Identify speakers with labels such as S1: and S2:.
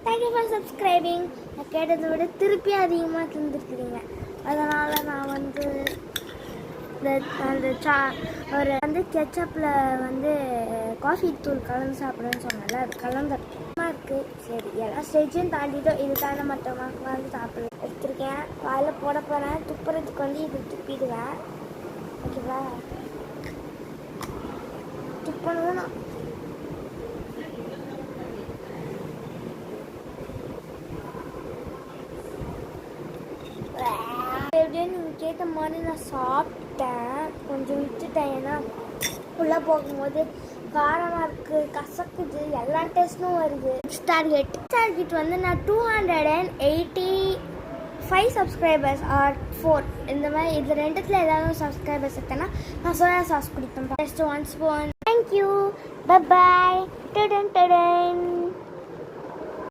S1: Thank you for subscribing. நான் கேட்டதை விட திருப்பி அதிகமாக தந்துருக்குறீங்க. அதனால் நான் வந்து ஒரு கெச்சப்பில் காஃபி தூள் கலந்து சாப்பிடுன்னு சொன்னால அது கலந்துமா இருக்குது. சரி, எல்லா ஸ்டேஜையும் தாண்டிட்டோம். இதுக்காக மற்றவங்க சாப்பிட எடுத்துருக்கேன். வாயில் போட போகிறேன். துப்புறதுக்கு இது துப்பிடுவேன். ஓகேவா? துப்பணும். எப்படியும் நீங்கள் கேட்ட மாதிரி நான் சாப்பிட்டேன். கொஞ்சம் விட்டுட்டேன். ஏன்னா உள்ளே போகும்போது காரமாக இருக்குது, கசக்குது, எல்லா டேஸ்ட்டும் வருது. டார்கெட் நான் 285 சப்ஸ்கிரைபர்ஸ் ஆர் 4 இந்த மாதிரி இது ரெண்டுத்தில் ஏதாவது சப்ஸ்கிரைபர்ஸ் இருக்கேன்னா நான் சோயா சாஸ் குடிப்பேன். Just 1 spoon. தேங்க்யூ. பை.